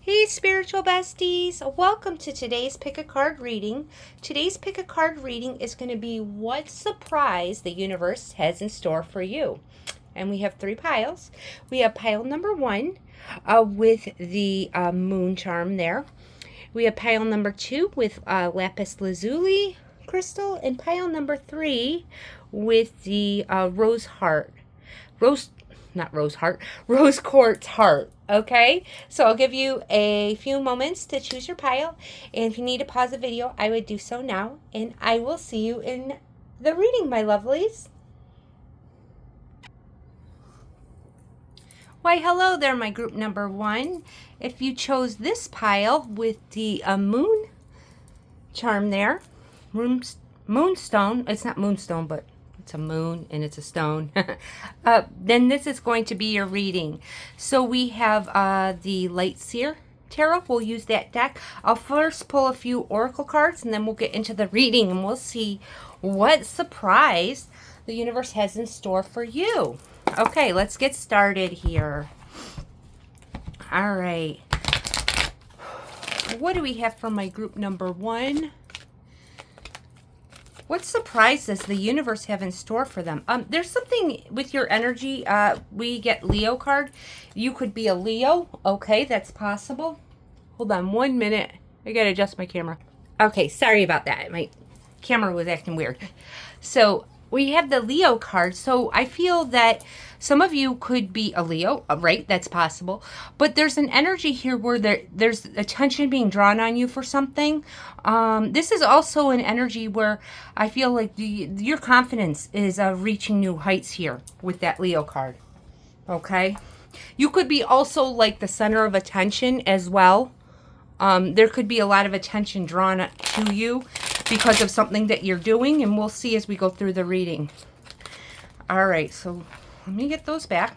Hey, spiritual besties. Welcome to today's Pick a Card reading. Today's Pick a Card reading is going to be what surprise the universe has in store for you. And we have three piles. We have pile number one with the moon charm there. We have pile number two with lapis lazuli crystal. And pile number three with the rose quartz heart. Okay, so I'll give you a few moments to choose your pile, and if you need to pause the video, I would do so now, and I will see you in the reading, my lovelies. Why, hello there, my group number one. If you chose this pile with the moon charm there, moonstone, it's not moonstone, but it's a moon and it's a stone, then this is going to be your reading. So we have the Lightseer Tarot. We'll use that deck. I'll first pull a few oracle cards and then we'll get into the reading and we'll see what surprise the universe has in store for you. Okay, let's get started here. All right. What do we have for my group number one? What surprise does the universe have in store for them? There's something with your energy. We get Leo card. You could be a Leo. Okay, that's possible. Hold on 1 minute. I gotta adjust my camera. Okay, sorry about that. My camera was acting weird. So we have the Leo card. So I feel that some of you could be a Leo, right? That's possible. But there's an energy here where there's attention being drawn on you for something. This is also an energy where I feel like your confidence is reaching new heights here with that Leo card. Okay? You could be also like the center of attention as well. There could be a lot of attention drawn to you because of something that you're doing, and we'll see as we go through the reading. All right, so let me get those back.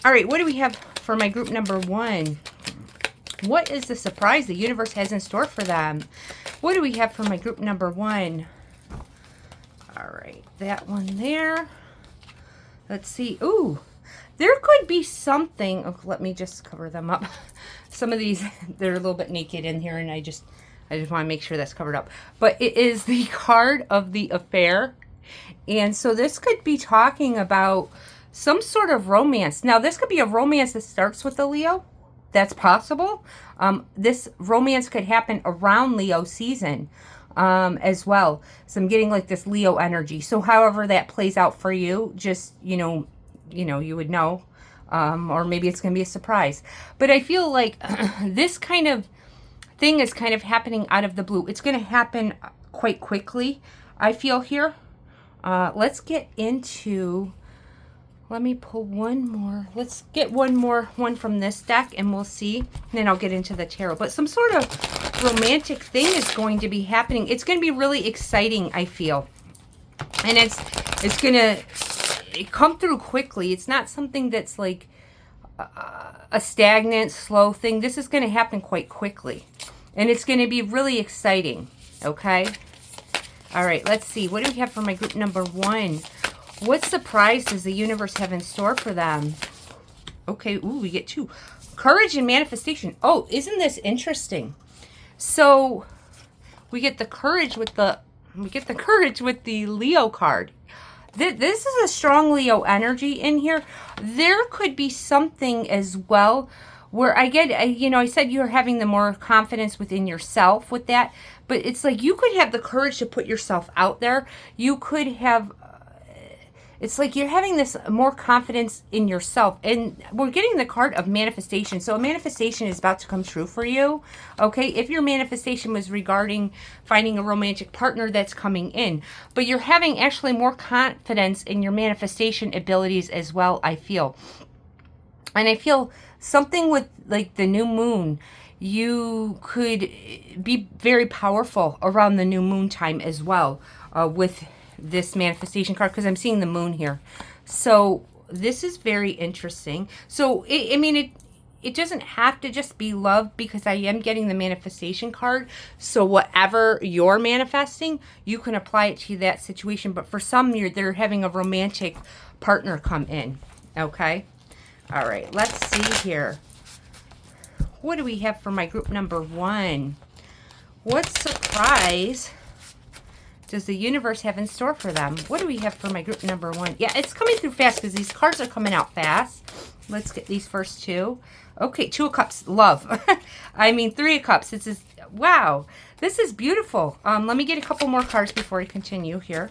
All right, what do we have for my group number one? What is the surprise the universe has in store for them? What do we have for my group number one? All right, that one there. Let's see. Ooh, there could be something. Oh, let me just cover them up. Some of these, they're a little bit naked in here, and I just want to make sure that's covered up. But it is the card of the affair. And so this could be talking about some sort of romance. Now, this could be a romance that starts with a Leo. That's possible. This romance could happen around Leo season as well. So I'm getting like this Leo energy. So however that plays out for you, just, you would know. Or maybe it's going to be a surprise. But I feel like this kind of thing is kind of happening out of the blue. It's going to happen quite quickly, I feel here. Let's get into, let me pull one more. Let's get one from this deck and we'll see. And then I'll get into the tarot. But some sort of romantic thing is going to be happening. It's going to be really exciting, I feel. And it's going to come through quickly. It's not something that's like a stagnant, slow thing. This is going to happen quite quickly. And it's going to be really exciting, okay? All right, let's see. What do we have for my group number one? What surprise does the universe have in store for them? Okay, ooh, we get two. Courage and manifestation. Oh, isn't this interesting? So we get the courage with the Leo card. This is a strong Leo energy in here. There could be something as well where I get, I said you're having the more confidence within yourself with that, but it's like you could have the courage to put yourself out there. You could have, it's like you're having this more confidence in yourself. And we're getting the card of manifestation. So a manifestation is about to come true for you. Okay, if your manifestation was regarding finding a romantic partner, that's coming in. But you're having actually more confidence in your manifestation abilities as well, I feel. And I feel something with like the new moon, you could be very powerful around the new moon time as well with this manifestation card, because I'm seeing the moon here. So this is very interesting. So it doesn't have to just be love, because I am getting the manifestation card. So whatever you're manifesting, you can apply it to that situation. But for some, they're having a romantic partner come in. Okay. All right, let's see here. What do we have for my group number 1? What surprise does the universe have in store for them? What do we have for my group number 1? Yeah, it's coming through fast because these cards are coming out fast. Let's get these first 2. Okay, 2 of Cups, love. I mean, 3 of Cups. This is, wow, this is beautiful. Let me get a couple more cards before I continue here.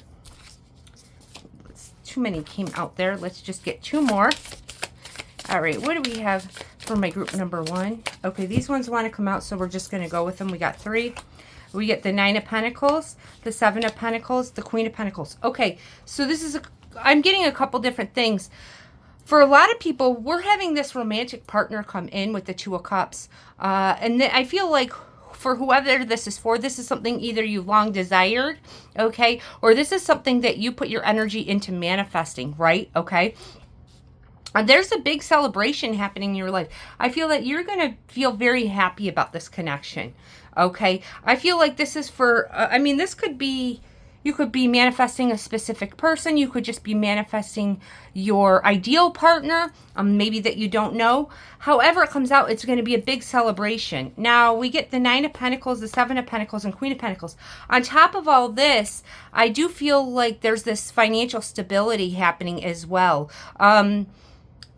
Too many came out there. Let's just get 2 more. All right, what do we have for my group number 1? Okay, these ones want to come out, so we're just going to go with them. We got 3. We get the 9 of Pentacles, the 7 of Pentacles, the Queen of Pentacles. Okay, so this is, I'm getting a couple different things. For a lot of people, we're having this romantic partner come in with the 2 of Cups. And I feel like for whoever this is for, this is something either you long desired, okay? Or this is something that you put your energy into manifesting, right? Okay? There's a big celebration happening in your life. I feel that you're going to feel very happy about this connection. Okay. I feel like this is for, I mean, this could be, you could be manifesting a specific person. You could just be manifesting your ideal partner, maybe that you don't know. However it comes out, it's going to be a big celebration. Now, we get the 9 of Pentacles, the 7 of Pentacles, and Queen of Pentacles. On top of all this, I do feel like there's this financial stability happening as well.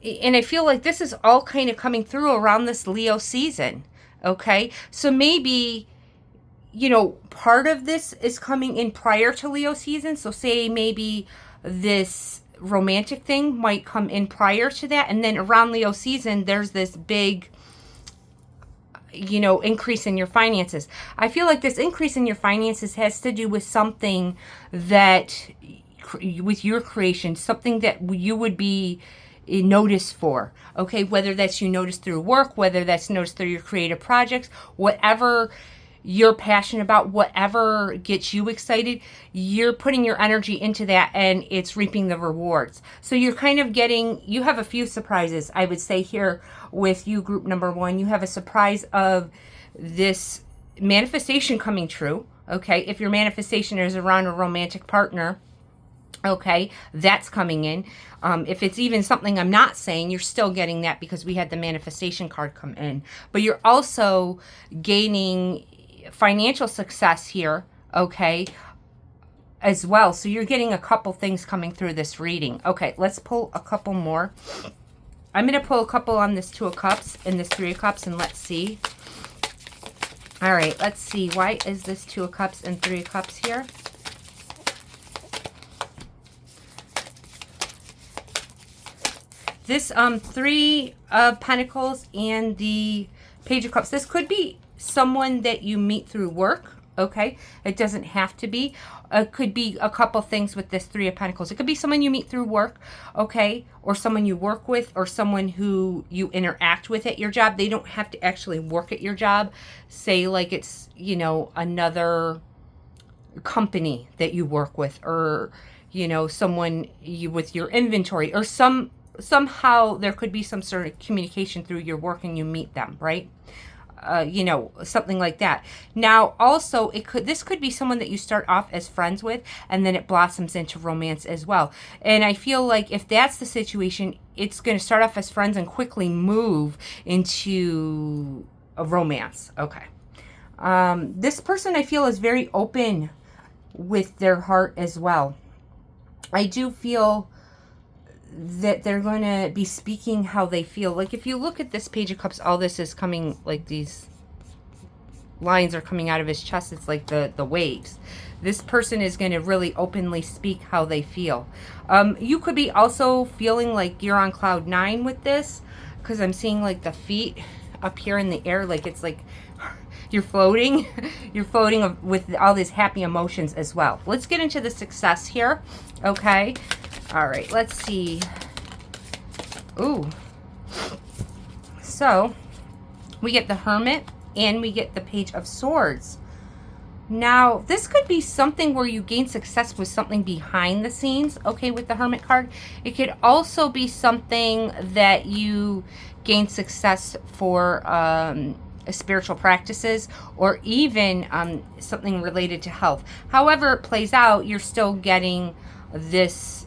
And I feel like this is all kind of coming through around this Leo season. Okay, so maybe, you know, part of this is coming in prior to Leo season. So say maybe this romantic thing might come in prior to that. And then around Leo season, there's this big, you know, increase in your finances. I feel like this increase in your finances has to do with something that, with your creation, something that you would be noticed for, okay? Whether that's you notice through work, whether that's noticed through your creative projects, whatever you're passionate about, whatever gets you excited, you're putting your energy into that and it's reaping the rewards. So you're kind of getting, you have a few surprises, I would say here with you, group number 1. You have a surprise of this manifestation coming true, okay? If your manifestation is around a romantic partner, okay, that's coming in. If it's even something I'm not saying, you're still getting that because we had the manifestation card come in. But you're also gaining financial success here, okay, as well. So you're getting a couple things coming through this reading. Okay, let's pull a couple more. I'm going to pull a couple on this 2 of Cups and this 3 of Cups, and let's see. All right, let's see. Why is this 2 of Cups and 3 of Cups here? This 3 of Pentacles and the Page of Cups. This could be someone that you meet through work, okay? It doesn't have to be. It could be a couple things with this 3 of Pentacles. It could be someone you meet through work, okay? Or someone you work with, or someone who you interact with at your job. They don't have to actually work at your job. Say like it's, you know, another company that you work with, or, you know, someone you with your inventory, or somehow there could be some sort of communication through your work and you meet them, right? You know, something like that. Now, also, this could be someone that you start off as friends with, and then it blossoms into romance as well. And I feel like if that's the situation, it's going to start off as friends and quickly move into a romance. Okay. This person, I feel, is very open with their heart as well. I do feel that they're going to be speaking how they feel. Like if you look at this Page of Cups, all this is coming, like these lines are coming out of his chest. It's like the waves. This person is going to really openly speak how they feel. You could be also feeling like you're on cloud 9 with this, because I'm seeing like the feet up here in the air. Like it's like you're floating. You're floating with all these happy emotions as well. Let's get into the success here. Okay. All right, let's see. Ooh. So, we get the Hermit and we get the Page of Swords. Now, this could be something where you gain success with something behind the scenes, okay, with the Hermit card. It could also be something that you gain success for spiritual practices, or even something related to health. However it plays out, you're still getting this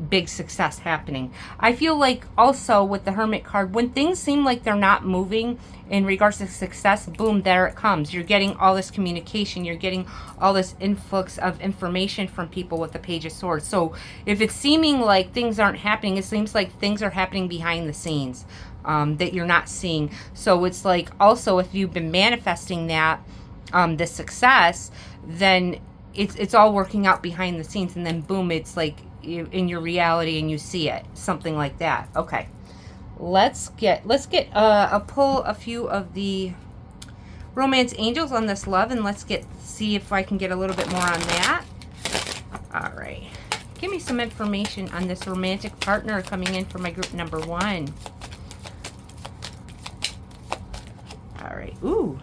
big success happening. I feel like also with the Hermit card, when things seem like they're not moving in regards to success, boom, there it comes. You're getting all this communication. You're getting all this influx of information from people with the Page of Swords. So if it's seeming like things aren't happening, it seems like things are happening behind the scenes that you're not seeing. So it's like also if you've been manifesting that, the success, then it's all working out behind the scenes, and then boom, it's like in your reality and you see it, something like that. Okay, let's get I'll pull a few of the romance angels on this love, and let's see if I can get a little bit more on that. All right, give me some information on this romantic partner coming in for my group number 1. All right, ooh,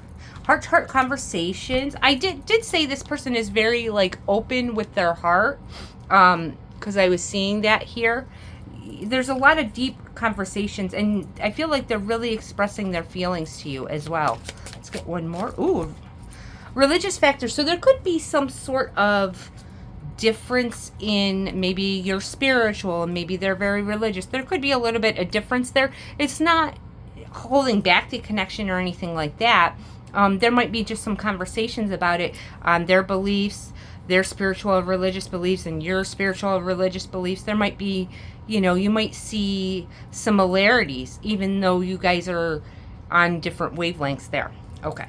heart-to-heart conversations. I did say this person is very like open with their heart, because I was seeing that here. There's a lot of deep conversations, and I feel like they're really expressing their feelings to you as well. Let's get one more. Ooh, religious factor. So there could be some sort of difference in maybe you're spiritual and maybe they're very religious. There could be a little bit of difference there. It's not holding back the connection or anything like that. There might be just some conversations about it, their beliefs, their spiritual or religious beliefs, and your spiritual or religious beliefs. There might be, you know, you might see similarities, even though you guys are on different wavelengths there. Okay.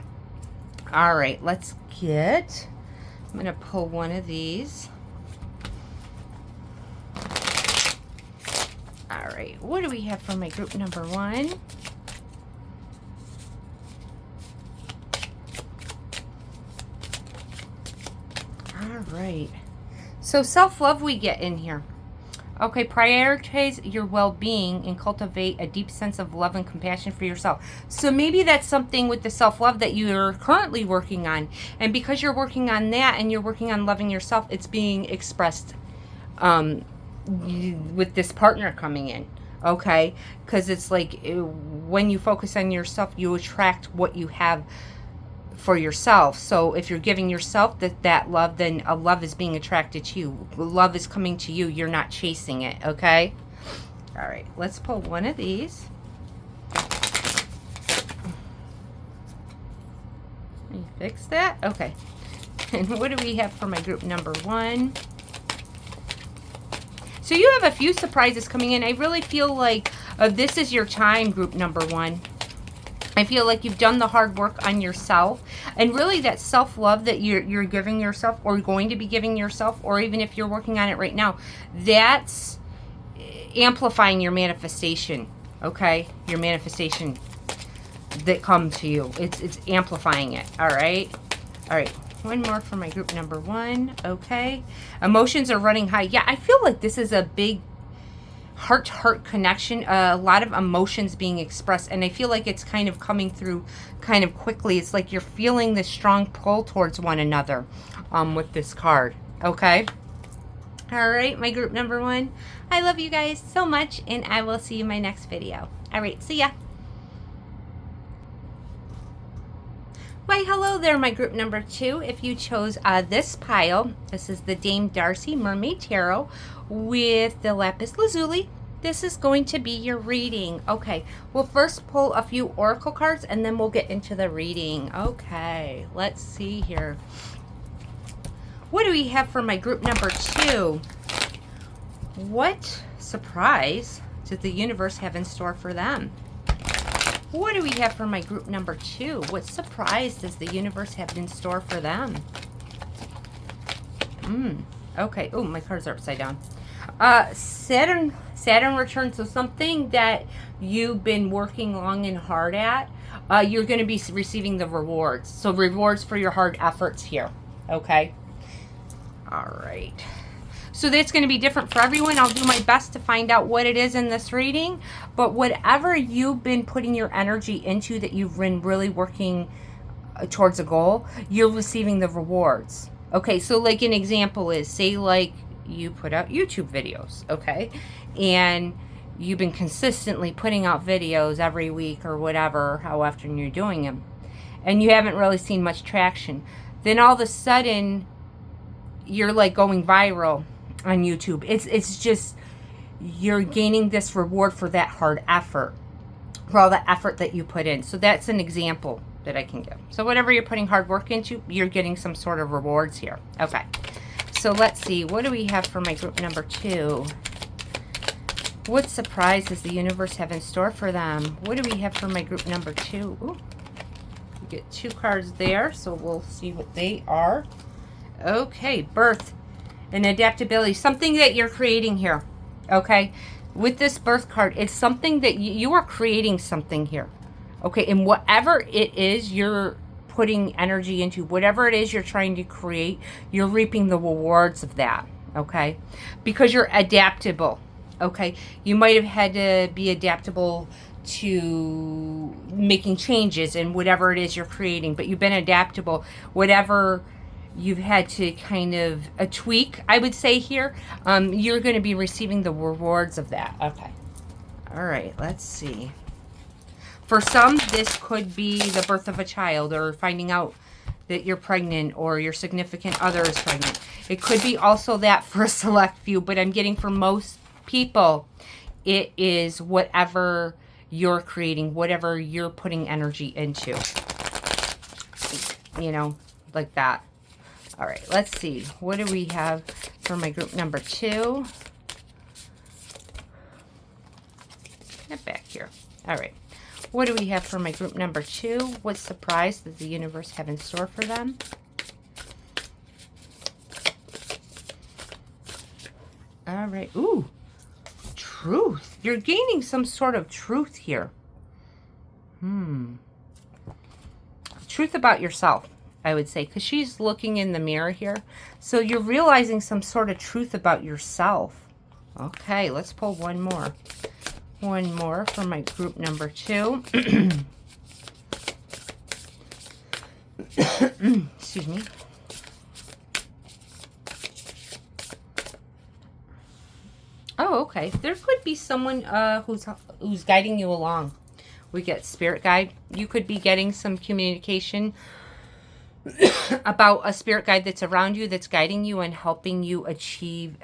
All right, let's get, I'm going to pull one of these. All right, what do we have for my group number 1? All right, so self-love we get in here. Okay, prioritize your well-being and cultivate a deep sense of love and compassion for yourself. So maybe that's something with the self-love that you're currently working on. And because you're working on that and you're working on loving yourself, it's being expressed with this partner coming in. Okay, because it's like when you focus on yourself, you attract what you have for yourself. So if you're giving yourself that love, then a love is being attracted to you. Love is coming to you. You're not chasing it. Okay. All right. Let's pull one of these. Let me fix that. Okay. And what do we have for my group number 1? So you have a few surprises coming in. I really feel like this is your time, group number 1. I feel like you've done the hard work on yourself, and really that self-love that you're giving yourself or going to be giving yourself, or even if you're working on it right now, that's amplifying your manifestation, okay? Your manifestation that come to you. It's amplifying it, all right? All right, one more for my group number 1, okay? Emotions are running high. Yeah, I feel like this is a big heart-to-heart connection, a lot of emotions being expressed, and I feel like it's kind of coming through kind of quickly. It's like you're feeling this strong pull towards one another with this card, okay? All right, my group number 1. I love you guys so much, and I will see you in my next video. All right, see ya. Why, hello there, my group number 2. If you chose this pile, this is the Dame Darcy Mermaid Tarot with the Lapis Lazuli. This is going to be your reading. Okay, we'll first pull a few oracle cards, and then we'll get into the reading. Okay, let's see here. What do we have for my group number 2? What surprise does the universe have in store for them? What do we have for my group number 2? What surprise does the universe have in store for them? Okay. Oh, my cards are upside down. Saturn returns. So something that you've been working long and hard at, you're going to be receiving the rewards. So rewards for your hard efforts here. Okay. All right. So that's going to be different for everyone. I'll do my best to find out what it is in this reading. But whatever you've been putting your energy into, that you've been really working towards a goal, you're receiving the rewards. Okay, so like an example is, say like you put out YouTube videos, okay? And you've been consistently putting out videos every week or whatever, how often you're doing them. And you haven't really seen much traction. Then all of a sudden, you're like going viral on YouTube. It's just, you're gaining this reward for that hard effort, for all the effort that you put in. So that's an example that I can give. So whatever you're putting hard work into, you're getting some sort of rewards here. Okay. So let's see. What do we have for my group number 2? What surprise does the universe have in store for them? What do we have for my group number 2? Ooh. We get 2 cards there, so we'll see what they are. Okay. Birth and adaptability. Something that you're creating here. Okay. With this birth card, it's something that you are creating something here. Okay, and whatever it is you're putting energy into, whatever it is you're trying to create, you're reaping the rewards of that, okay? Because you're adaptable, okay? You might have had to be adaptable to making changes in whatever it is you're creating, but you've been adaptable. Whatever you've had to kind of tweak, I would say here, you're going to be receiving the rewards of that. Okay. All right, let's see. For some, this could be the birth of a child, or finding out that you're pregnant, or your significant other is pregnant. It could be also that for a select few, but I'm getting for most people, it is whatever you're creating, whatever you're putting energy into. You know, like that. All right, let's see. What do we have for my group number 2? Get back here. All right. What do we have for my group number 2? What surprise does the universe have in store for them? All right. Ooh, truth. You're gaining some sort of truth here. Truth about yourself, I would say, because she's looking in the mirror here. So you're realizing some sort of truth about yourself. Okay, let's pull one more. One more for my group number 2. Excuse me. Oh, okay. There could be someone who's guiding you along. We get spirit guide. You could be getting some communication about a spirit guide that's around you, that's guiding you and helping you achieve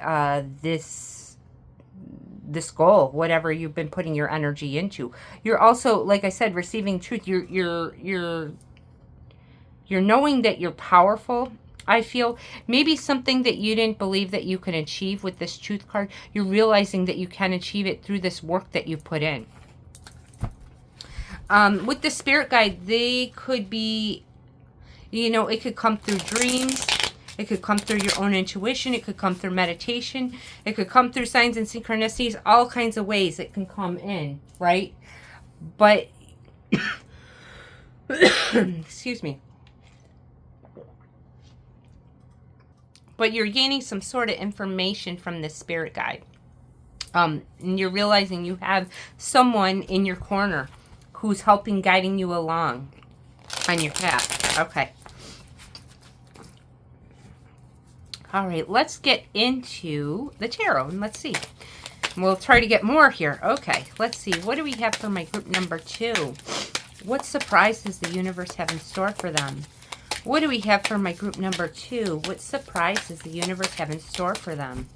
this goal, whatever you've been putting your energy into. You're also, like I said, receiving truth. You're knowing that you're powerful. I feel maybe something that you didn't believe that you can achieve with this truth card. You're realizing that you can achieve it through this work that you put in. With the spirit guide, they could be, you know, it could come through dreams. It could come through your own intuition. It could come through meditation. It could come through signs and synchronicities. All kinds of ways it can come in, right? But, excuse me. But you're gaining some sort of information from this spirit guide. And you're realizing you have someone in your corner who's helping, guiding you along on your path. Okay. All right, let's get into the tarot and let's see. We'll try to get more here. Okay, let's see. What do we have for my group number 2? What surprise does the universe have in store for them? What do we have for my group number 2? What surprise does the universe have in store for them?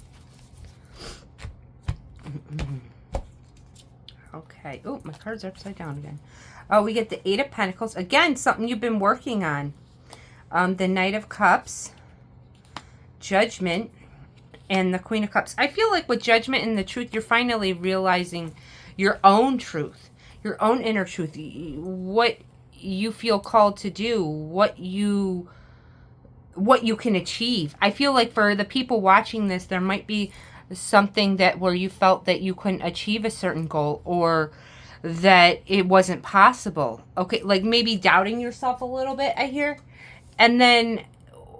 Okay. Oh, my cards are upside down again. Oh, we get the 8 of Pentacles. Again, something you've been working on. The Knight of Cups. Judgment, and the Queen of Cups. I feel like with Judgment and the Truth, you're finally realizing your own truth, your own inner truth, what you feel called to do, what you can achieve. I feel like for the people watching this, there might be something that where you felt that you couldn't achieve a certain goal, or that it wasn't possible. Okay, like maybe doubting yourself a little bit, I hear. And then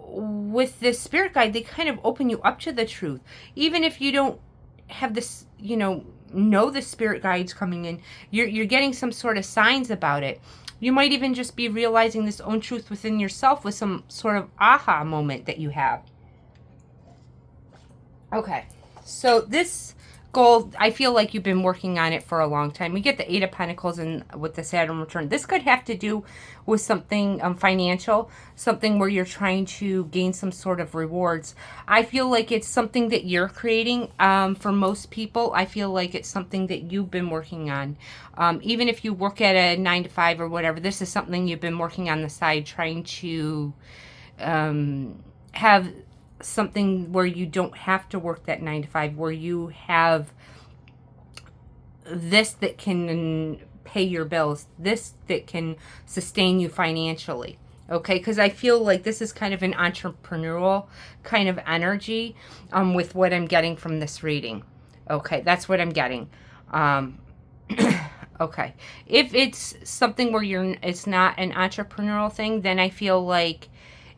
with this spirit guide, they kind of open you up to the truth. Even if you don't have this, know the spirit guides coming in, you're getting some sort of signs about it. You might even just be realizing this own truth within yourself with some sort of aha moment that you have. Okay, so this goal, I feel like you've been working on it for a long time. We get the Eight of Pentacles and with the Saturn return. This could have to do with something financial, something where you're trying to gain some sort of rewards. I feel like it's something that you're creating. For most people, I feel like it's something that you've been working on. Even if you work at a 9 to 5 or whatever, this is something you've been working on the side, trying to have something where you don't have to work that 9 to 5, where you have this that can pay your bills, this that can sustain you financially. Okay, because I feel like this is kind of an entrepreneurial kind of energy with what I'm getting from this reading. Okay, that's what I'm getting. Okay, if it's something where it's not an entrepreneurial thing, then I feel like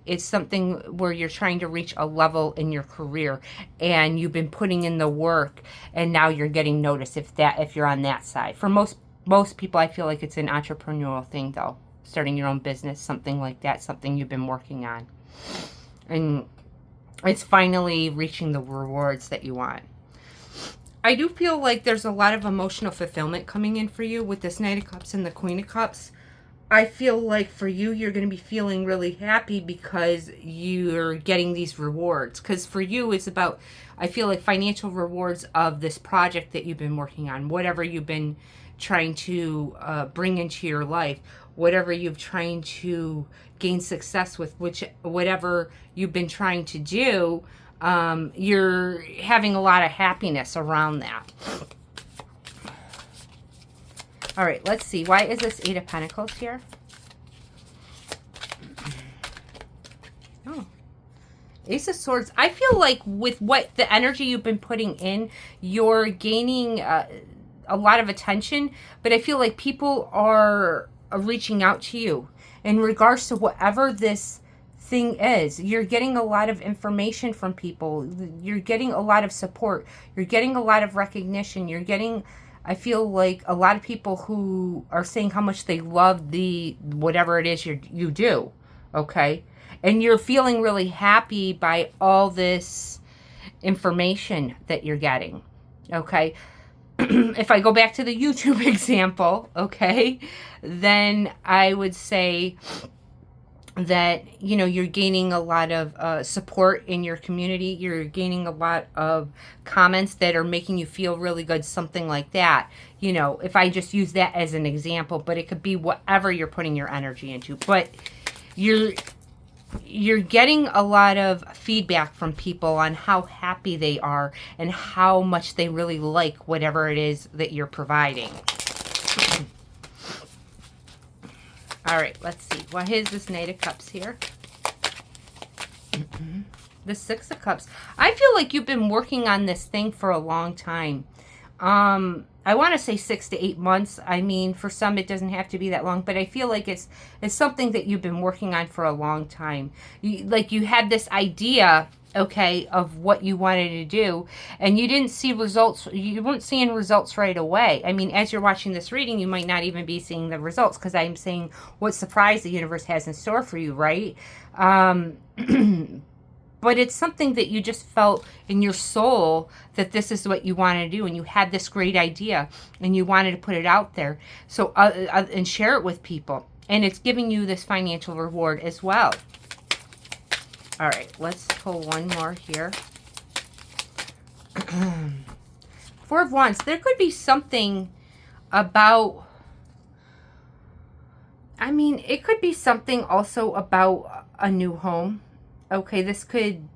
it's something where you're trying to reach a level in your career and you've been putting in the work and now you're getting noticed if you're on that side. For most people, I feel like it's an entrepreneurial thing though. Starting your own business, something like that, something you've been working on. And it's finally reaching the rewards that you want. I do feel like there's a lot of emotional fulfillment coming in for you with this Knight of Cups and the Queen of Cups. I feel like for you, you're going to be feeling really happy because you're getting these rewards. Because for you, it's about, I feel like, financial rewards of this project that you've been working on. Whatever you've been trying to bring into your life. Whatever you've trying to gain success with. Whatever you've been trying to do, you're having a lot of happiness around that. All right, let's see. Why is this Eight of Pentacles here? Oh, Ace of Swords. I feel like with what the energy you've been putting in, you're gaining a lot of attention, but I feel like people are reaching out to you in regards to whatever this thing is. You're getting a lot of information from people. You're getting a lot of support. You're getting a lot of recognition. You're getting... I feel like a lot of people who are saying how much they love the whatever it is you do, okay? And you're feeling really happy by all this information that you're getting, okay? If I go back to the YouTube example, okay, then I would say that, you know, you're gaining a lot of support in your community. You're gaining a lot of comments that are making you feel really good, something like that. You know, if I just use that as an example, but it could be whatever you're putting your energy into. But you're getting a lot of feedback from people on how happy they are and how much they really like whatever it is that you're providing. All right, let's see. What is this Knight of Cups here? The Six of Cups. I feel like you've been working on this thing for a long time. I want to say 6 to 8 months. I mean, for some, it doesn't have to be that long, but I feel like it's something that you've been working on for a long time. You had this idea, okay, of what you wanted to do, and you didn't see results. You weren't seeing results right away. I mean, as you're watching this reading, you might not even be seeing the results, because I'm saying what surprise the universe has in store for you, right? But it's something that you just felt in your soul that this is what you want to do, and you had this great idea and you wanted to put it out there, so and share it with people, and it's giving you this financial reward as well. All right, let's pull one more here. Four of Wands. There could be something about, I mean, it could be something also about a new home. Okay, this could,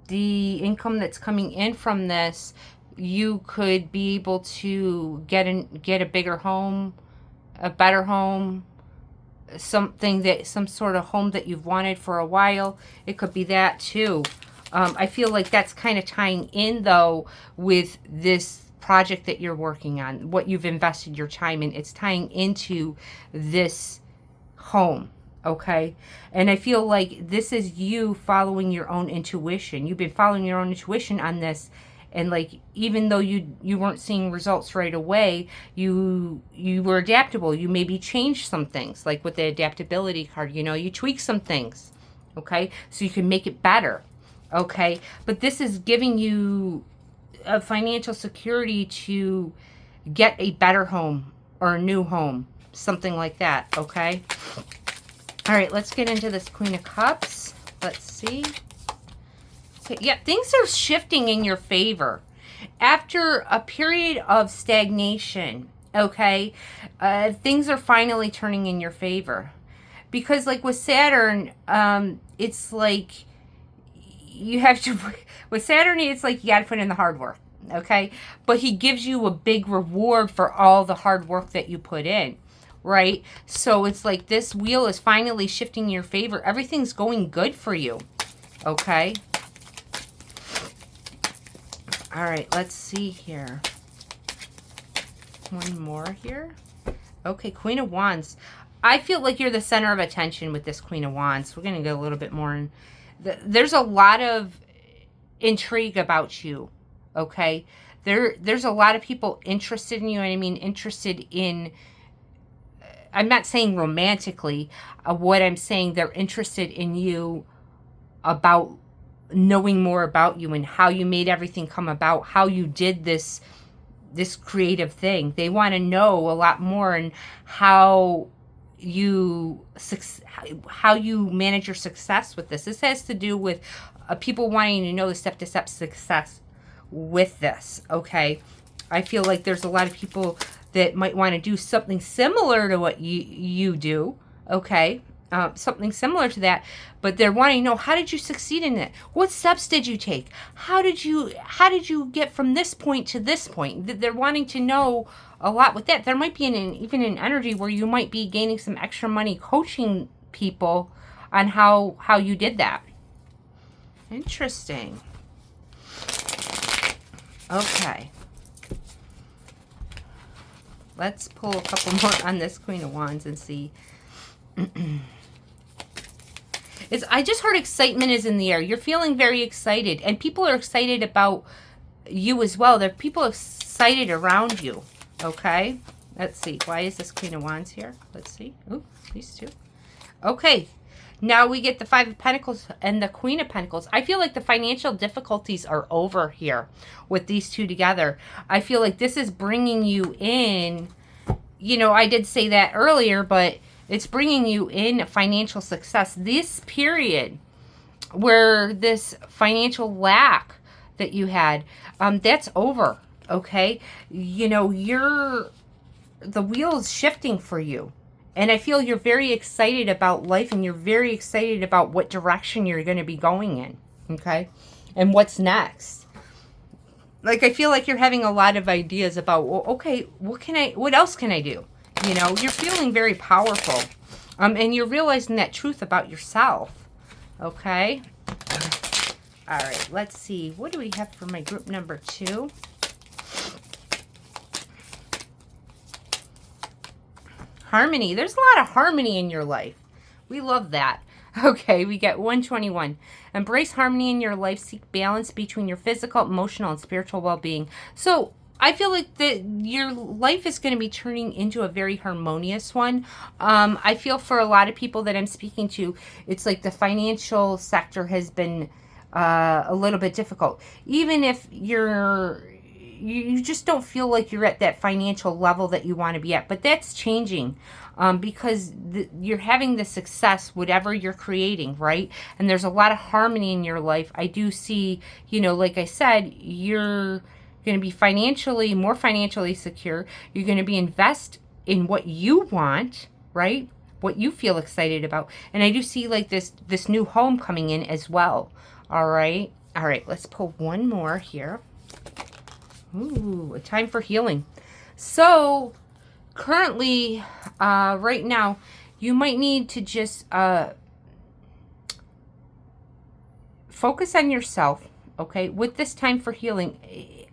the income that's coming in from this, you could be able to get a bigger home, a better home, some sort of home that you've wanted for a while. It could be that too. I feel like that's kind of tying in though with this project that you're working on, what you've invested your time in. It's tying into this home. Okay, and I feel like this is you following your own intuition. You've been following your own intuition on this, and like, even though you weren't seeing results right away, you were adaptable. You maybe changed some things, like with the adaptability card, you know, you tweak some things, okay, so you can make it better, okay? But this is giving you financial security to get a better home or a new home, something like that, okay? All right, let's get into this Queen of Cups. Let's see. Okay, yeah, things are shifting in your favor. After a period of stagnation, okay, things are finally turning in your favor. Because like with Saturn, it's like you have to, with Saturn, it's like you got to put in the hard work, okay? But he gives you a big reward for all the hard work that you put in, right? So it's like this wheel is finally shifting in your favor. Everything's going good for you, okay? All right, let's see here. One more here. Okay, Queen of Wands. I feel like you're the center of attention with this Queen of Wands. We're going to get a little bit more in. There's a lot of intrigue about you, okay? There's a lot of people interested in you, and I mean interested in, I'm not saying romantically, what I'm saying, they're interested in you about knowing more about you and how you made everything come about, how you did this creative thing. They want to know a lot more and how you manage your success with this. This has to do with people wanting to know the step-to-step success with this, okay? I feel like there's a lot of people that might want to do something similar to what you do, okay? Something similar to that, but they're wanting to know, how did you succeed in it? What steps did you take? How did you get from this point to this point? They're wanting to know a lot with that. There might be even an energy where you might be gaining some extra money coaching people on how you did that. Interesting. Okay. Let's pull a couple more on this Queen of Wands and see. I just heard excitement is in the air. You're feeling very excited, and people are excited about you as well. There are people excited around you, okay? Let's see. Why is this Queen of Wands here? Let's see. Ooh, these two. Okay. Now we get the Five of Pentacles and the Queen of Pentacles. I feel like the financial difficulties are over here with these two together. I feel like this is bringing you in. You know, I did say that earlier, but it's bringing you in financial success. This period where this financial lack that you had, that's over, okay? You know, the wheel is shifting for you. And I feel you're very excited about life, and you're very excited about what direction you're going to be going in, okay? And what's next. Like, I feel like you're having a lot of ideas about, well, okay, what else can I do? You know, you're feeling very powerful. And you're realizing that truth about yourself. Okay? All right, let's see. What do we have for my group number 2? Harmony. There's a lot of harmony in your life. We love that. Okay, we get 121. Embrace harmony in your life. Seek balance between your physical, emotional, and spiritual well-being. So I feel like your life is going to be turning into a very harmonious one. I feel for a lot of people that I'm speaking to, it's like the financial sector has been a little bit difficult. Even if you just don't feel like you're at that financial level that you want to be at. But that's changing because you're having the success, whatever you're creating, right? And there's a lot of harmony in your life. I do see, you know, like I said, you're going to be more financially secure. You're going to be invest in what you want, right? What you feel excited about. And I do see like this new home coming in as well. All right. All right. Let's pull one more here. Ooh, a time for healing. So currently, right now, you might need to just focus on yourself. Okay. With this time for healing,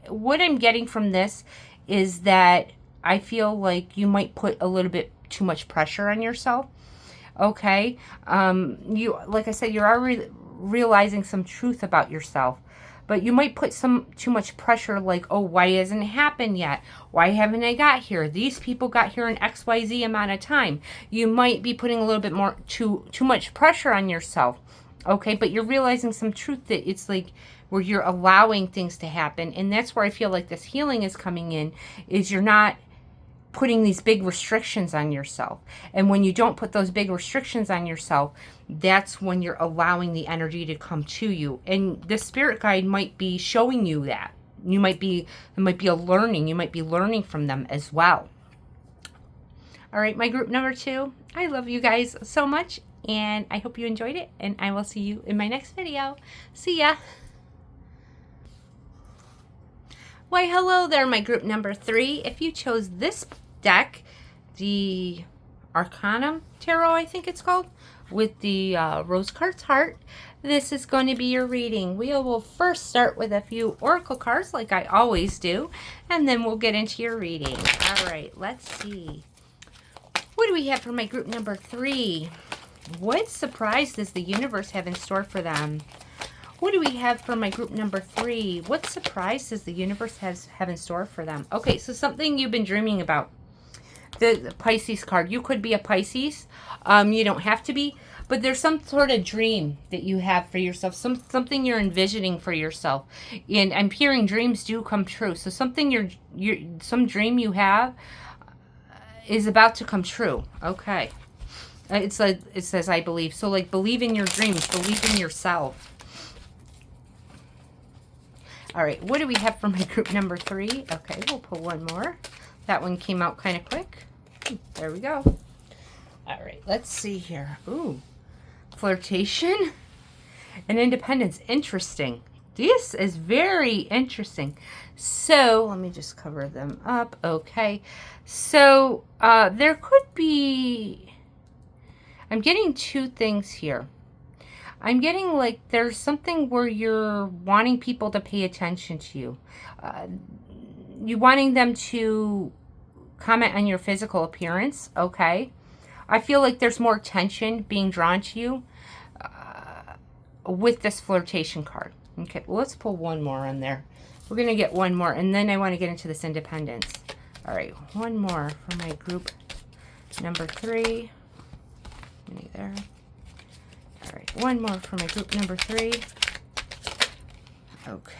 what I'm getting from this is that I feel like you might put a little bit too much pressure on yourself. Okay. Like I said, you're already realizing some truth about yourself, but you might put too much pressure, like, oh, why hasn't it happened yet? Why haven't I got here? These people got here in XYZ amount of time. You might be putting a little bit more too much pressure on yourself. Okay. But you're realizing some truth that it's like, where you're allowing things to happen. And that's where I feel like this healing is coming in, is you're not putting these big restrictions on yourself. And when you don't put those big restrictions on yourself, that's when you're allowing the energy to come to you. And the spirit guide might be showing you that. It might be a learning. You might be learning from them as well. All right, my group number 2. I love you guys so much, and I hope you enjoyed it, and I will see you in my next video. See ya. Why, hello there, my group number 3. If you chose this deck, the Arcanum Tarot, I think it's called, with the Rose Quartz heart, this is going to be your reading. We will first start with a few oracle cards, like I always do, and then we'll get into your reading. All right, let's see. What do we have for my group number 3? What surprise does the universe have in store for them? What do we have for my group number 3? What surprise does the universe have in store for them? Okay, so something you've been dreaming about. The Pisces card. You could be a Pisces. You don't have to be. But there's some sort of dream that you have for yourself. Something you're envisioning for yourself. And I'm hearing dreams do come true. So something some dream you have is about to come true. Okay. It's like it says, I believe. So like, believe in your dreams. Believe in yourself. All right. What do we have for my group number 3? Okay. We'll pull one more. That one came out kind of quick. There we go. All right. Let's see here. Ooh. Flirtation and independence. Interesting. This is very interesting. So let me just cover them up. Okay. So there could be, I'm getting 2 things here. I'm getting like there's something where you're wanting people to pay attention to you. You wanting them to comment on your physical appearance. Okay. I feel like there's more attention being drawn to you with this flirtation card. Okay, well, let's pull one more on there. We're going to get one more, and then I want to get into this independence. All right, one more for my group number 3. There. All right, one more for my group number 3. Okay.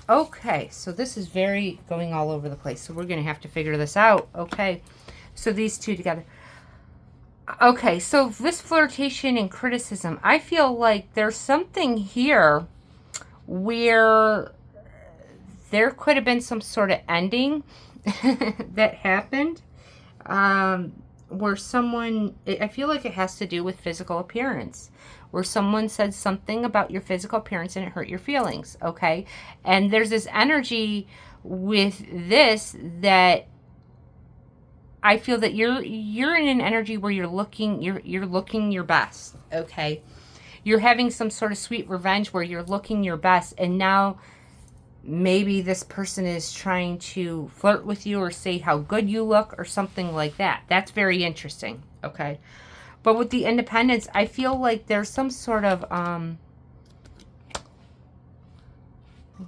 Okay, so this is very going all over the place, so we're going to have to figure this out. Okay, so these 2 together. Okay, so this flirtation and criticism, I feel like there's something here where there could have been some sort of ending that happened, where someone, I feel like it has to do with physical appearance, where someone said something about your physical appearance and it hurt your feelings, okay? And there's this energy with this that I feel that you're in an energy where you're looking your best, okay? You're having some sort of sweet revenge where you're looking your best, and now maybe this person is trying to flirt with you or say how good you look or something like that. That's very interesting, okay? But with the independence, I feel like there's some sort of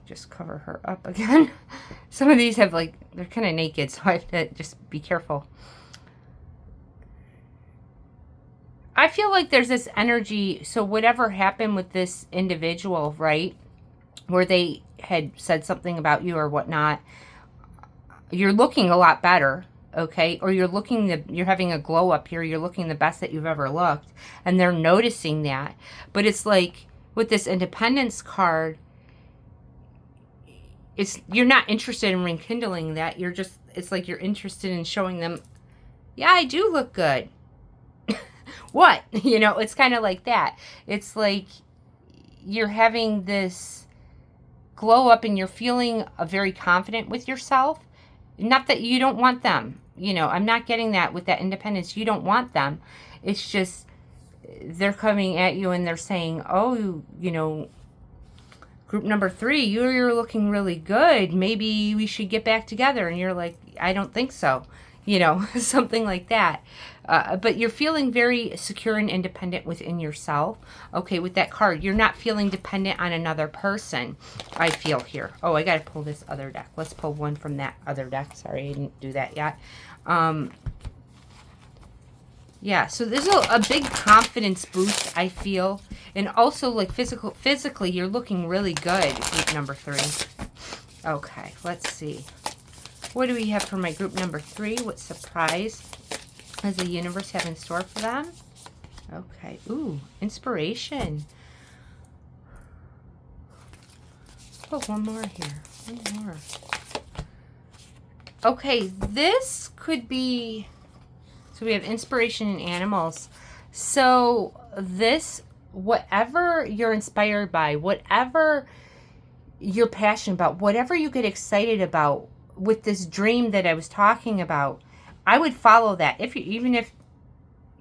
just cover her up again. Some of these have like, they're kind of naked, so I have to just be careful. I feel like there's this energy, so whatever happened with this individual, right, where they had said something about you or whatnot, you're looking a lot better, okay? Or you're having a glow up here, you're looking the best that you've ever looked, and they're noticing that. But it's like, with this independence card, you're not interested in rekindling that. It's like you're interested in showing them, yeah, I do look good. What? You know, it's kind of like that. It's like you're having this glow up and you're feeling very confident with yourself. Not that you don't want them. You know, I'm not getting that with that independence. You don't want them. It's just they're coming at you and they're saying, oh, you know, group number 3, you're looking really good. Maybe we should get back together. And you're like, I don't think so. You know, something like that. But you're feeling very secure and independent within yourself. Okay, with that card, you're not feeling dependent on another person, I feel here. Oh, I got to pull this other deck. Let's pull one from that other deck. Sorry, I didn't do that yet. Yeah, so there's a big confidence boost, I feel. And also, like, physically, you're looking really good, group number 3. Okay, let's see. What do we have for my group number 3? What surprise does the universe have in store for them? Okay. Ooh, inspiration. Oh, one more here. One more. Okay, this could be... So we have inspiration in animals. So this, whatever you're inspired by, whatever you're passionate about, whatever you get excited about with this dream that I was talking about, I would follow that. Even if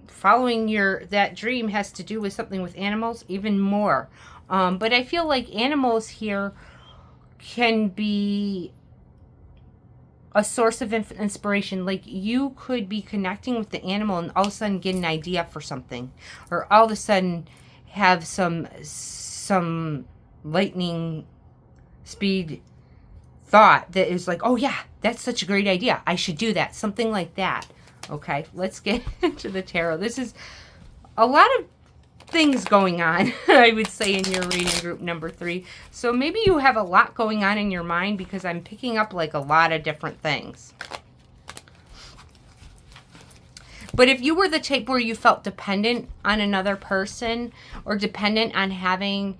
following that dream has to do with something with animals, even more. But I feel like animals here can be a source of inspiration. Like, you could be connecting with the animal and all of a sudden get an idea for something, or all of a sudden have some lightning speed thought that is like, oh yeah, that's such a great idea, I should do that, something like that. Okay, let's get into the tarot. This is a lot of things going on, I would say, in your reading, group number 3. So maybe you have a lot going on in your mind, because I'm picking up like a lot of different things. But if you were the type where you felt dependent on another person, or dependent on having,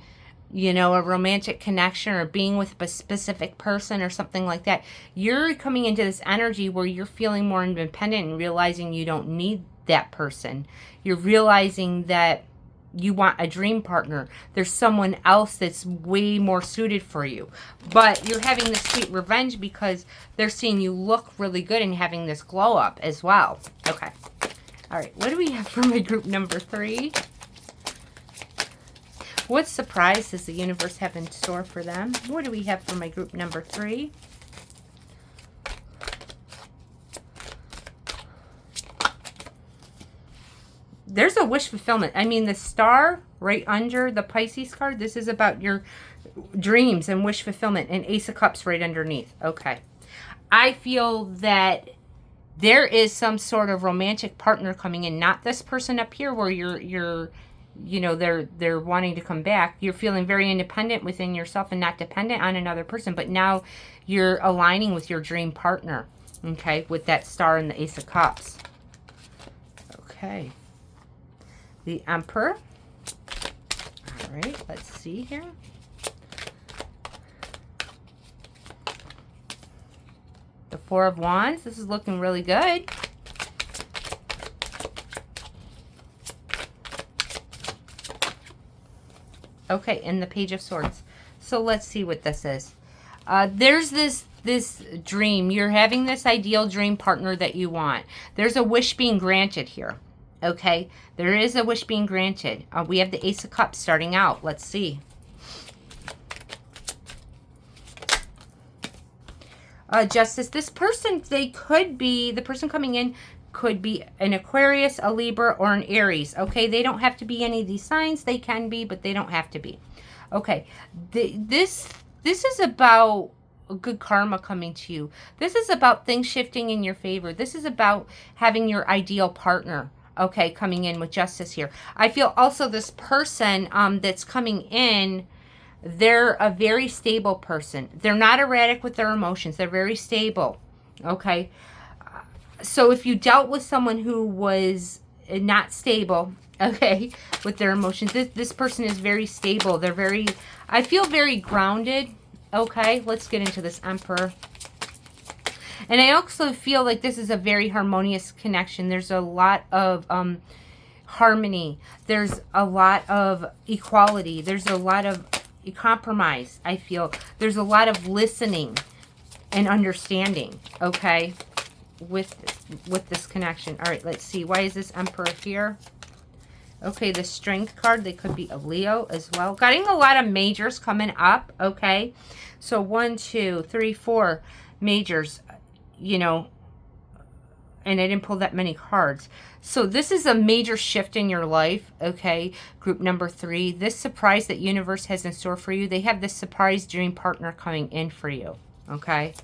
you know, a romantic connection, or being with a specific person or something like that, you're coming into this energy where you're feeling more independent and realizing you don't need that person. You're realizing that you want a dream partner. There's someone else that's way more suited for you. But you're having this sweet revenge because they're seeing you look really good and having this glow up as well. Okay. All right. What do we have for my group number 3? What surprise does the universe have in store for them? What do we have for my group number 3? There's a wish fulfillment. I mean, the star right under the Pisces card, this is about your dreams and wish fulfillment, and Ace of Cups right underneath. Okay. I feel that there is some sort of romantic partner coming in, not this person up here where you're you know, they're wanting to come back. You're feeling very independent within yourself and not dependent on another person, but now you're aligning with your dream partner, okay, with that star and the Ace of Cups. Okay. The Emperor. All right, let's see here. The Four of Wands. This is looking really good. Okay, and the Page of Swords. So let's see what this is. There's this dream. You're having this ideal dream partner that you want. There's a wish being granted here. Okay, there is a wish being granted. We have the Ace of Cups starting out. Let's see. Justice. This person, the person coming in could be an Aquarius, a Libra, or an Aries. Okay, they don't have to be any of these signs. They can be, but they don't have to be. Okay, this is about good karma coming to you. This is about things shifting in your favor. This is about having your ideal partner. Okay, coming in with Justice here. I feel also this person that's coming in, they're a very stable person. They're not erratic with their emotions. They're very stable. Okay. So if you dealt with someone who was not stable, okay, with their emotions, this person is very stable. I feel very grounded. Okay, let's get into this Emperor. And I also feel like this is a very harmonious connection. There's a lot of harmony. There's a lot of equality. There's a lot of compromise, I feel. There's a lot of listening and understanding, okay, with this connection. All right, let's see. Why is this Emperor here? Okay, the Strength card. They could be a Leo as well. Getting a lot of majors coming up, okay? So 1, 2, 3, 4 majors, you know, and I didn't pull that many cards. So this is a major shift in your life, okay? Group number 3. This surprise that universe has in store for you, they have this surprise dream partner coming in for you, okay?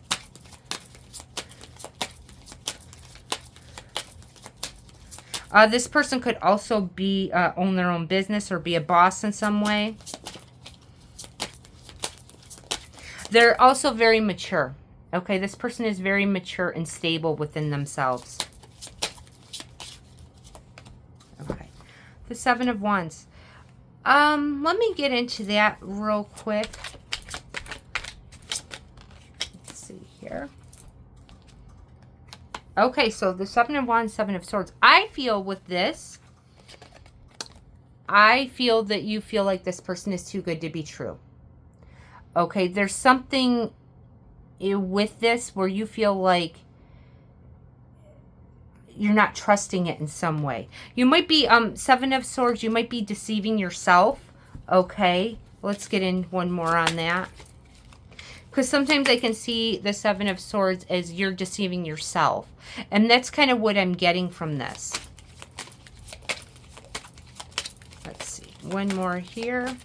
This person could also be own their own business or be a boss in some way. They're also very mature. Okay, this person is very mature and stable within themselves. Okay, the Seven of Wands. Let me get into that real quick. Let's see here. Okay, so the Seven of Wands, Seven of Swords. I feel with this, I feel that you feel like this person is too good to be true. Okay, there's something with this where you feel like you're not trusting it in some way. You might be, Seven of Swords, you might be deceiving yourself. Okay, let's get in one more on that. Because sometimes I can see the Seven of Swords as you're deceiving yourself. And that's kind of what I'm getting from this. Let's see, one more here.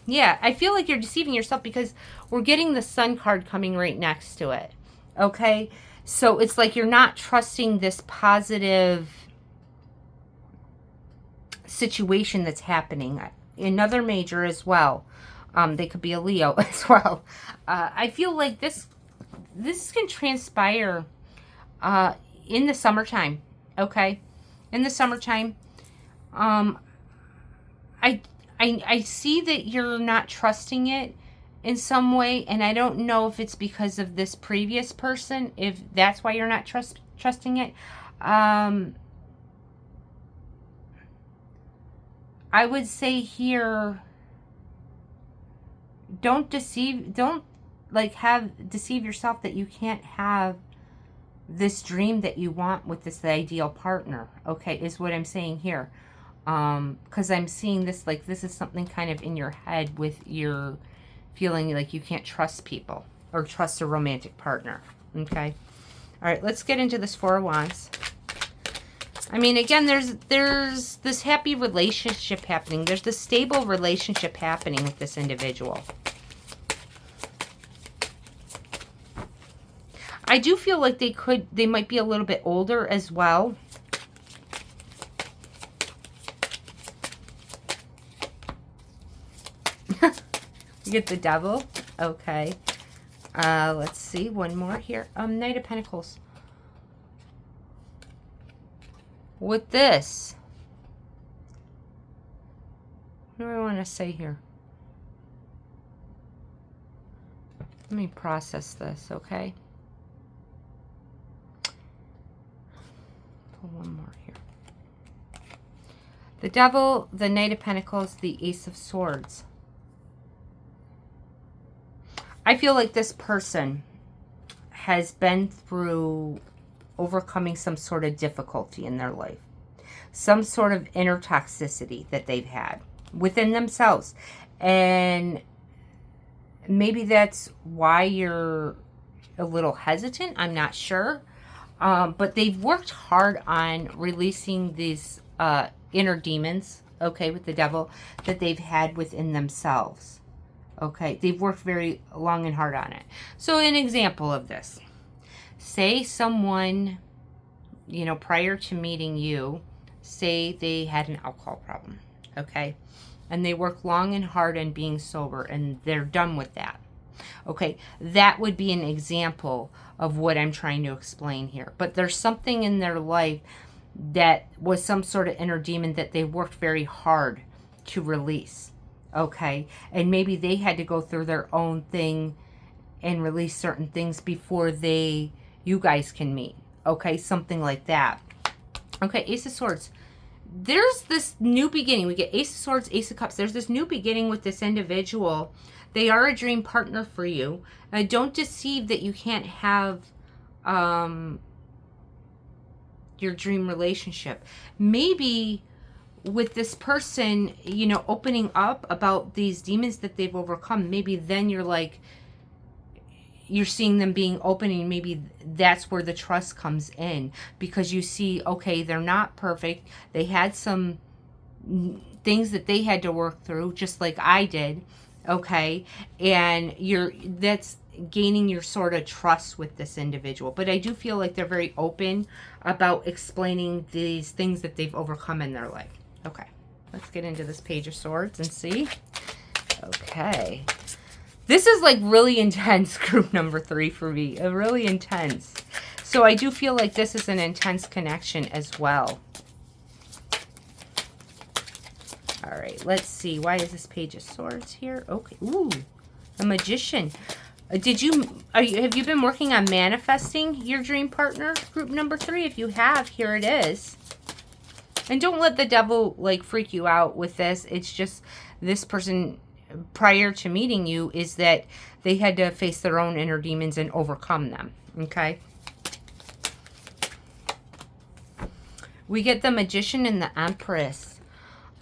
Yeah, I feel like you're deceiving yourself because we're getting the Sun card coming right next to it. Okay? So it's like you're not trusting this positive situation that's happening. Another major as well. They could be a Leo as well. I feel like this can transpire in the summertime. Okay? In the summertime. I see that you're not trusting it in some way, and I don't know if it's because of this previous person, if that's why you're not trusting it. I would say here, don't deceive yourself that you can't have this dream that you want with this ideal partner. Okay, is what I'm saying here. Because I'm seeing this, like, this is something kind of in your head with your feeling like you can't trust people or trust a romantic partner. Okay. All right, let's get into this Four of Wands. I mean, again, there's this happy relationship happening. There's this stable relationship happening with this individual. I do feel like they might be a little bit older as well. You get the Devil. Okay. Let's see. One more here. Knight of Pentacles. With this, what do I want to say here? Let me process this, okay? Pull one more here. The Devil, the Knight of Pentacles, the Ace of Swords. I feel like this person has been through overcoming some sort of difficulty in their life. Some sort of inner toxicity that they've had within themselves. And maybe that's why you're a little hesitant. I'm not sure. But they've worked hard on releasing these inner demons, okay, with the Devil, that they've had within themselves. Okay, they've worked very long and hard on it. So an example of this. Say someone, you know, prior to meeting you, say they had an alcohol problem, okay? And they work long and hard on being sober and they're done with that. Okay, that would be an example of what I'm trying to explain here. But there's something in their life that was some sort of inner demon that they worked very hard to release. Okay, and maybe they had to go through their own thing and release certain things before you guys can meet. Okay, something like that. Okay, Ace of Swords. There's this new beginning. We get Ace of Swords, Ace of Cups. There's this new beginning with this individual. They are a dream partner for you. Don't deceive that you can't have your dream relationship. Maybe with this person, you know, opening up about these demons that they've overcome, maybe then you're like, you're seeing them being open, and maybe that's where the trust comes in, because you see, okay, they're not perfect. They had some things that they had to work through, just like I did. Okay. And gaining your sort of trust with this individual. But I do feel like they're very open about explaining these things that they've overcome in their life. Okay, let's get into this Page of Swords and see. Okay. This is like really intense, group number 3 for me. Really intense. So I do feel like this is an intense connection as well. All right, let's see. Why is this Page of Swords here? Okay. Ooh, a Magician. Have you been working on manifesting your dream partner, group number 3? If you have, here it is. And don't let the devil like freak you out with this. It's just this person prior to meeting you is that they had to face their own inner demons and overcome them. Okay. We get the Magician and the Empress.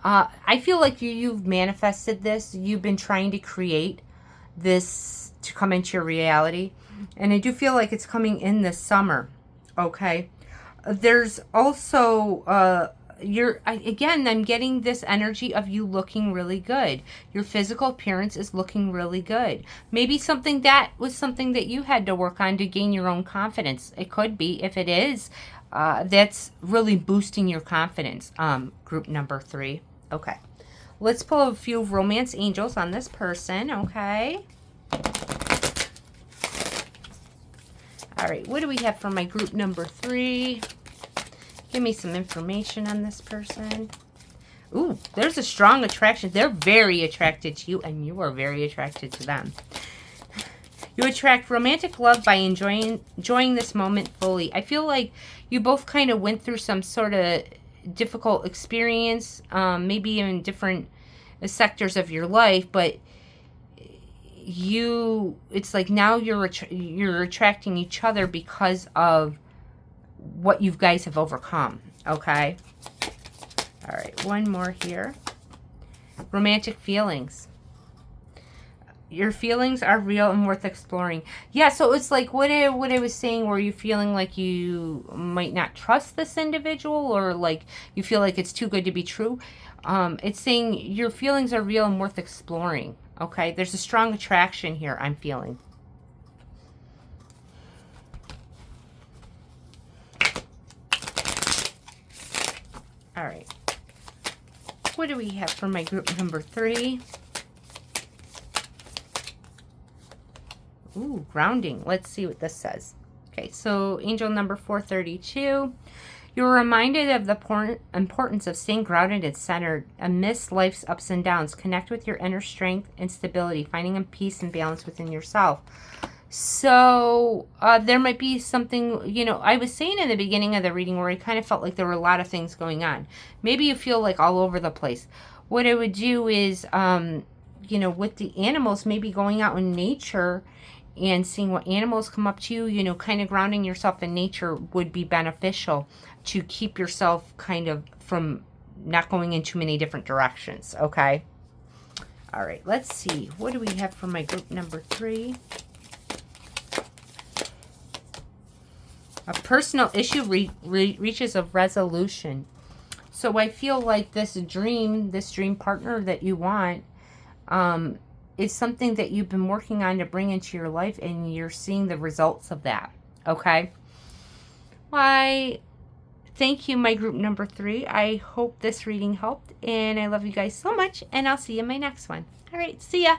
I feel like you've manifested this. You've been trying to create this to come into your reality. And I do feel like it's coming in this summer. Okay. There's also, again, I'm getting this energy of you looking really good. Your physical appearance is looking really good. Maybe something that was something that you had to work on to gain your own confidence. It could be. If it is, that's really boosting your confidence. Group number 3. Okay. Let's pull a few romance angels on this person. Okay. All right. What do we have for my group number 3? Give me some information on this person. Ooh, there's a strong attraction. They're very attracted to you, and you are very attracted to them. You attract romantic love by enjoying this moment fully. I feel like you both kind of went through some sort of difficult experience, maybe in different sectors of your life, but it's like now you're attracting each other because of what you guys have overcome. Okay. All right, one more here. Romantic feelings. Your feelings are real and worth exploring. Yeah, so it's like what I was saying, were you feeling like you might not trust this individual, or like you feel like it's too good to be true? It's saying your feelings are real and worth exploring. Okay, there's a strong attraction here I'm feeling. All right. What do we have for my group number 3? Ooh, grounding. Let's see what this says. Okay, so angel number 432. You're reminded of the importance of staying grounded and centered amidst life's ups and downs. Connect with your inner strength and stability, finding a peace and balance within yourself. So there might be something, I was saying in the beginning of the reading where I kind of felt like there were a lot of things going on. Maybe you feel like all over the place. What I would do is, with the animals, maybe going out in nature and seeing what animals come up to you, kind of grounding yourself in nature would be beneficial to keep yourself kind of from not going in too many different directions, okay? All right, let's see. What do we have for my group number 3? A personal issue reaches a resolution. So I feel like this dream partner that you want, is something that you've been working on to bring into your life, and you're seeing the results of that. Okay? Why, thank you, my group number 3. I hope this reading helped, and I love you guys so much, and I'll see you in my next one. All right, see ya.